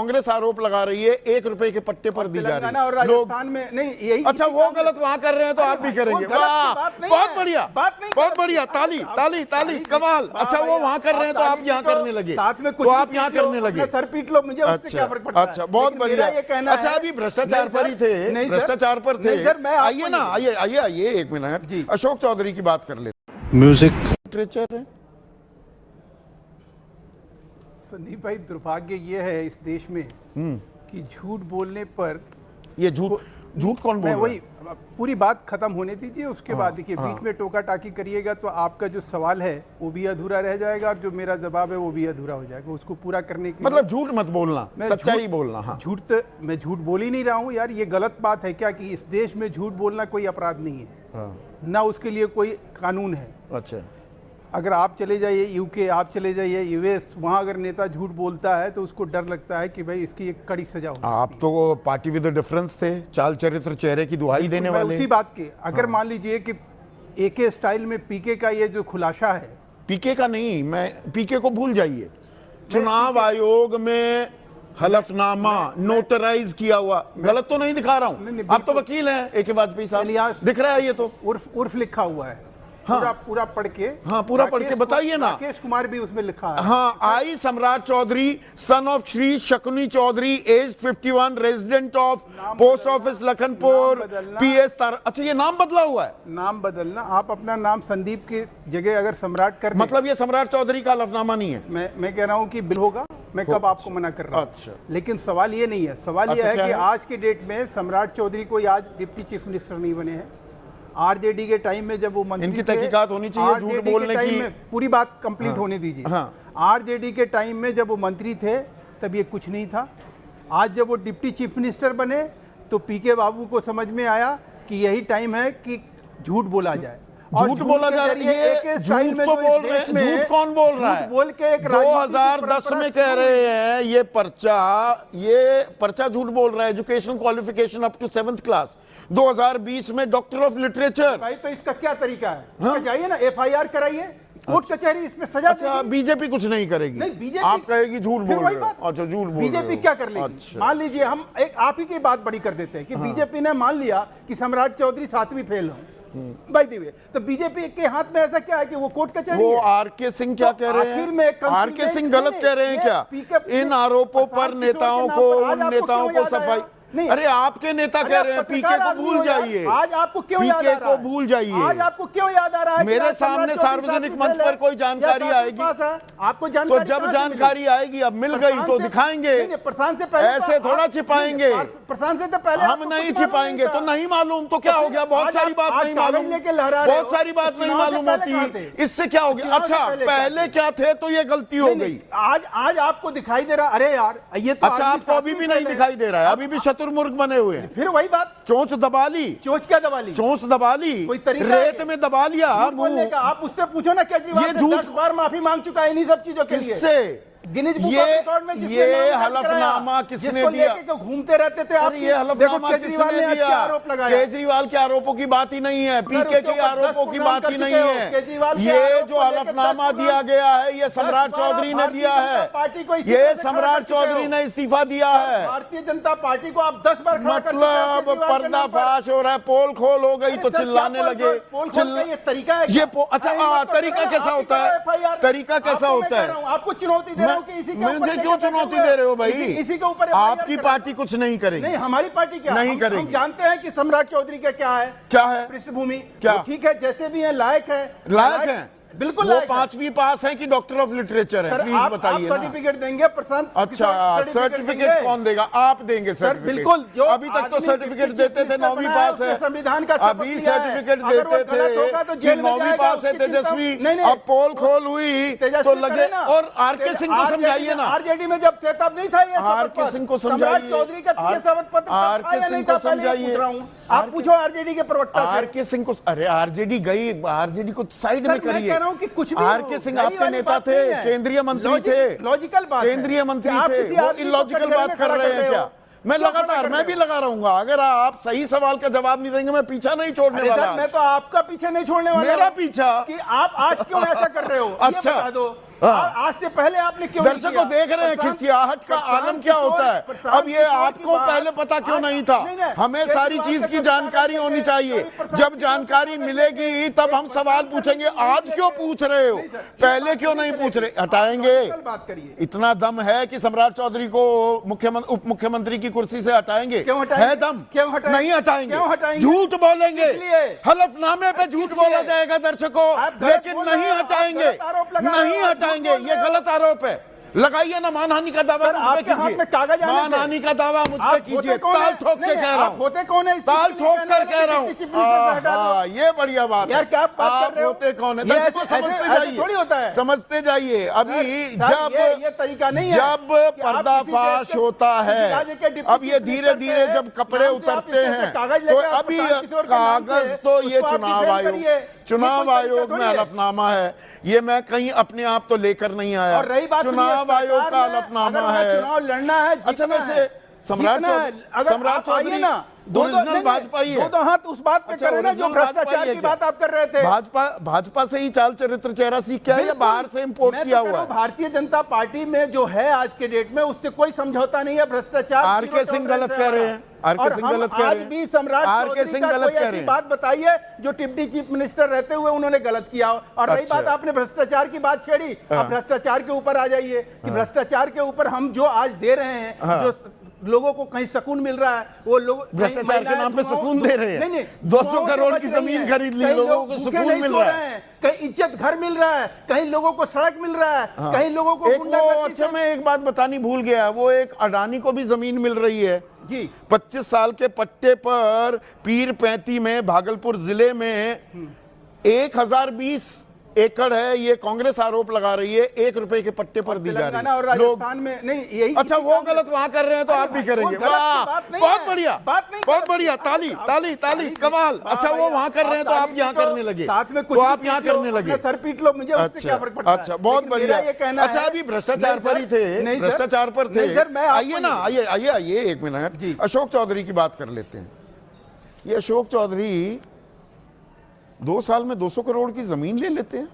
कांग्रेस आरोप लगा रही है 1 रुपए के पट्टे पर दी जा रही है और राजस्थान में नहीं यही। अच्छा वो गलत वहां कर रहे हैं तो आप भी करेंगे। वाह बहुत बढ़िया, बहुत बढ़िया, ताली ताली ताली, कमाल। अच्छा वो वहां कर रहे हैं तो आप यहाँ करने लगे, साथ में कुछ तो आप यहाँ करने लगे, सर पीट लो मुझे, उससे क्या फर्क पड़ता है। अच्छा बहुत बढ़िया। अच्छा अभी भ्रष्टाचार पर ही थे, भ्रष्टाचार पर थे। आइए ना, आइए आइए आइए 1 मिनट, अशोक चौधरी की बात कर लेते। म्यूजिक लिटरेचर है संदीप भाई, दुर्भाग्य ये है इस देश में कि झूठ बोलने पर ये झूठ कौन बोल रहा है? वही पूरी बात खत्म होने दीजिए, उसके बाद देखिए बीच में टोका टाकी करिएगा तो आपका जो सवाल है वो भी अधूरा रह जाएगा और जो मेरा जवाब है वो भी अधूरा हो जाएगा। उसको पूरा करने के मतलब झूठ मत बोलना, सच्चाई बोलना। हाँ झूठ तो मैं झूठ बोल ही नहीं रहा हूँ यार, ये गलत बात है क्या कि इस देश में झूठ बोलना कोई अपराध नहीं है, ना उसके लिए कोई कानून है। अच्छा अगर आप चले जाइए यूके, आप चले जाइए यूएस, वहां अगर नेता झूठ बोलता है तो उसको डर लगता है कि भाई इसकी एक कड़ी सजा हो। आप तो पार्टी विद डिफरेंस थे, चाल चरित्र चेहरे की दुहाई देने वाले। उसी बात के अगर मान लीजिए कि एके स्टाइल में पीके का ये जो खुलासा है, पीके का नहीं, मैं पीके को भूल जाइए। चुनाव आयोग में हलफनामा नोटराइज किया हुआ, गलत तो नहीं दिखा रहा हूं, आप तो वकील हैं एके वाजपेयी साहब, दिख रहा है ये तो उर्फ लिखा हुआ है। हाँ, पूरा पढ़ के, हाँ पूरा पढ़ के बताइए ना। राकेश कुमार भी उसमें लिखा है। हाँ, I Samrat Chaudhary son of Shri Shakuni Chaudhary age 51 resident of post office Lakhanpur PS Tar. अच्छा ये नाम बदला हुआ है? नाम बदलना, आप अपना नाम संदीप की जगह अगर सम्राट कर, मतलब ये सम्राट चौधरी का हलफनामा नहीं है? मैं कह रहा हूँ कि बिल होगा, मैं कब आपको मना कर रहा हूँ। अच्छा लेकिन सवाल ये नहीं है, सवाल ये है कि आज के डेट में सम्राट चौधरी कोई आज डिप्टी चीफ मिनिस्टर नहीं बने हैं। आरजेडी के टाइम में जब वो मंत्री इनकी तहकीकात होनी चाहिए झूठ बोलने की। पूरी बात कंप्लीट होने दीजिए। हाँ। आरजेडी के टाइम में जब वो मंत्री थे तब ये कुछ नहीं था। आज जब वो डिप्टी चीफ मिनिस्टर बने तो पीके बाबू को समझ में आया कि यही टाइम है कि झूठ बोला जाए। झूठ बोला जा रहा है, ये झूठ तो बोल रहे हैं। झूठ कौन बोल रहा है? बोल के एक 2010 में कह रहे हैं ये पर्चा झूठ बोल रहा है। Education qualification up to 7th class 2020 में डॉक्टर ऑफ लिटरेचर। भाई तो इसका क्या तरीका है? हाँ? जाइए ना FIR कराइए, कोर्ट कचहरी इसमें सजा। अच्छा बीजेपी कुछ नहीं करेगी? नहीं, बीजेपी आप कहेगी झूठ बोल रहे हो। अच्छा झूठ बोल बीजेपी क्या कर लेगी? अच्छा। मान लीजिए हम एक आप ही की बात बड़ी कर देते हैं कि बीजेपी ने मान लिया कि सम्राट चौधरी 7वीं फेल हो भाई दिवे, तो बीजेपी के हाथ में ऐसा क्या है कि वो कोर्ट कचहरी। वो आरके सिंह क्या कह रहे हैं? आरके सिंह गलत कह रहे हैं क्या इन आरोपों पर? नेताओं को सफाई नहीं। अरे आपके नेता कह रहे हैं पीके को भूल जाइए। आज आपको क्यों याद आ रहा है? पीके को भूल जाइए। आज आपको क्यों याद आ रहा है? मेरे सामने सार्वजनिक मंच पर कोई जानकारी आएगी आपको तो जब जानकारी आएगी, अब मिल गई तो दिखाएंगे, प्रशांत से पहले ऐसे थोड़ा छिपाएंगे। प्रशांत से तो पहले हम नहीं छिपाएंगे तो नहीं मालूम तो क्या हो गया? बहुत सारी बात नहीं मालूम, बहुत सारी बात नहीं मालूम होती, इससे क्या हो गया? अच्छा पहले क्या थे तो ये गलती हो गई। आज आपको दिखाई दे रहा, अरे यार ये तो अच्छा आपको अभी भी नहीं दिखाई दे रहा है? अभी भी शतुर्मुर्ग बने हुए हैं। फिर वही बात, चोंच दबा ली। चोंच क्या दबा ली? चोंच दबा ली, कोई तरीका रेत में दबा लिया मुंह। आप उससे पूछो ना, केजरीवाल 10 बार माफी मांग चुका है इन्हीं सब चीजों के लिए। किससे? गिनीज बुक ऑफ रिकॉर्ड में ये हलफनामा किसने दिया? घूमते रहते थे आप, ये हलफनामा किसने दिया? आरोप लगाया। केजरीवाल के आरोपों की बात ही नहीं है, पीके के आरोपों की बात ही नहीं है। ये जो हलफनामा दिया गया है ये सम्राट चौधरी ने दिया है। ये सम्राट चौधरी ने इस्तीफा दिया है। भारतीय जनता पार्टी को आप 10 बार मतलब पर्दाफाश हो रहा है, पोल खोल हो गई तो चिल्लाने लगे। ये तरीका है ये अच्छा तरीका कैसा होता है? तरीका कैसा होता है? आपको चुनौती दे रहा हूं। मुझे क्यों चुनौती दे रहे हो भाई? इसी के ऊपर आपकी पार्टी कुछ नहीं करेगी। नहीं, हमारी पार्टी क्या नहीं करेगी। हम जानते हैं कि सम्राट चौधरी का क्या है, क्या है पृष्ठभूमि। क्या ठीक है, जैसे भी है लायक है, लायक है बिल्कुल। वो 5वीं पास है कि डॉक्टर ऑफ लिटरेचर है? प्लीज बताइए। सर्टिफिकेट देंगे प्रशांत? अच्छा सर्टिफिकेट कौन देगा? आप देंगे सर्टिफिकेट? बिल्कुल। अभी तक तो सर्टिफिकेट देते थे 9वीं पास है, संविधान का अभी सर्टिफिकेट देते थे कि 9वीं पास है तेजस्वी। अब पोल खोल हुई तो लगे। और आरके सिंह को समझाइए ना, आरजेडी में जब थे तब नहीं था ये। आरके सिंह को समझाइए, चौधरी का शपथ पत्र आरके सिंह को समझाइए। आप पूछो आरजेडी के प्रवक्ता से। आरके सिंह को, अरे आरजेडी गई, आरजेडी को साइड में करिए। कह रहा हूं कि कुछ भी आरके सिंह आपके नेता थे, केंद्रीय मंत्री थे, लॉजिकल बात, केंद्रीय मंत्री थे, वो इलॉजिकल बात कर रहे हैं क्या? मैं लगातार मैं भी लगा रहूंगा। अगर आप सही सवाल का जवाब नहीं देंगे मैं पीछा नहीं छोड़ने वाला। मैं तो आपका पीछे नहीं छोड़ने वाला। मेरा पीछा कि आप आज क्यों ऐसा कर रहे हो? अच्छा ये बता दो। आज से पहले आपने क्यों नहीं दर्शकों किया? देख रहे हैं खिसियाहट का आलम क्या होता है। अब ये आपको पहले पता क्यों नहीं था? हमें सारी चीज की जानकारी होनी चाहिए। जब जानकारी मिलेगी तब हम सवाल पूछेंगे। आज क्यों पूछ रहे हो? पहले क्यों नहीं पूछ रहे? हटाएंगे। बात करिए। इतना दम है कि सम्राट चौधरी को उप मुख्यमंत्री की कुर्सी से हटाएंगे? क्यों हटाएंगे? है दम? क्यों हटाएंगे? नहीं हटाएंगे। क्यों हटाएंगे? झूठ बोलेंगे। इसलिए। हलफनामे पे झूठ बोला जाएगा दर्शकों, लेकिन नहीं हटाएंगे। नहीं हटाएंगे, ये गलत आरोप है। लगाइए ना मानहानि का दावा मुझ पे कीजिए। मानहानि का दावा मुझ पे कीजिए। ताल ठोक के कह रहा हूँ, होते कौन है? ताल ठोक कर कह रहा हूँ। ये बढ़िया बात है। आप होते कौन है? दर्शकों समझते जाइए, थोड़ी होता है। समझते जाइए। अभी जब ये तरीका नहीं है। जब पर्दाफाश होता है, अब ये धीरे धीरे जब कपड़े उतरते हैं, तो अभी कागज तो ये चुनाव आयोग में हलफनामा है। ये मैं कहीं अपने आप तो लेकर नहीं आया। और रही बात चुनाव आयोग का हलफनामा है। चुनाव लड़ना है, अच्छा वैसे सम्राट चौधरी ना ओरिजिनल भाजपा ही है। दो हाथ उस बात पे करें ना जो भ्रष्टाचार की बात आप कर रहे थे। भाजपा से ही चाल चरित्र चेहरा सीख के आया या बाहर से इंपोर्ट किया हुआ है? भारतीय जनता पार्टी में जो है आज के डेट में उससे कोई समझौता नहीं है। भ्रष्टाचार आर.के. सिंह गलत कह रहे हैं। आर.के. सिंह गलत कह रहे हैं। आज भी सम्राट आर.के. सिंह गलत कह रहे हैं। बात बताइए जो डिप्टी चीफ मिनिस्टर रहते हुए उन्होंने गलत किया। और रही बात आपने भ्रष्टाचार की बात छेड़ी, अब भ्रष्टाचार के ऊपर आ जाइए कि भ्रष्टाचार के ऊपर हम जो आज दे रहे हैं, जो लोगों को कहीं सुकून मिल रहा है, वो लोग भ्रष्टाचार के नाम पे सुकून दे रहे हैं। 200 करोड़ की जमीन खरीद ली, लोगों को सुकून मिल रहा है, कहीं इज्जत घर मिल रहा है, कहीं लोगों को सड़क मिल रहा है, कहीं लोगों को अच्छा मैं एक बात बतानी भूल गया, वो एक अडानी को भी जमीन मिल रही है जी। 25 साल के पट्टे पर पीर पैंती में भागलपुर जिले में 1020 एकड़ है। ये कांग्रेस आरोप लगा रही है 1 रुपए के पट्टे पर दी जा रही है। और राजस्थान में नहीं, यही अच्छा वो गलत वहां कर रहे हैं तो आप भी करेंगे। वाह बहुत बढ़िया, बहुत बढ़िया, ताली ताली ताली, कमाल। अच्छा वो वहां कर रहे हैं तो आप यहाँ करने लगे, साथ में तो आप यहाँ करने लगे। सर पीट लो, मुझे उससे क्या फर्क पड़ता है। अच्छा बहुत बढ़िया। अच्छा अभी भ्रष्टाचार पर ही थे, भ्रष्टाचार पर थे। आइए ना, आइए आइए आइए 1 मिनट अशोक चौधरी की बात कर लेते हैं। ये अशोक चौधरी 2 साल में 200 करोड़ की जमीन ले लेते हैं।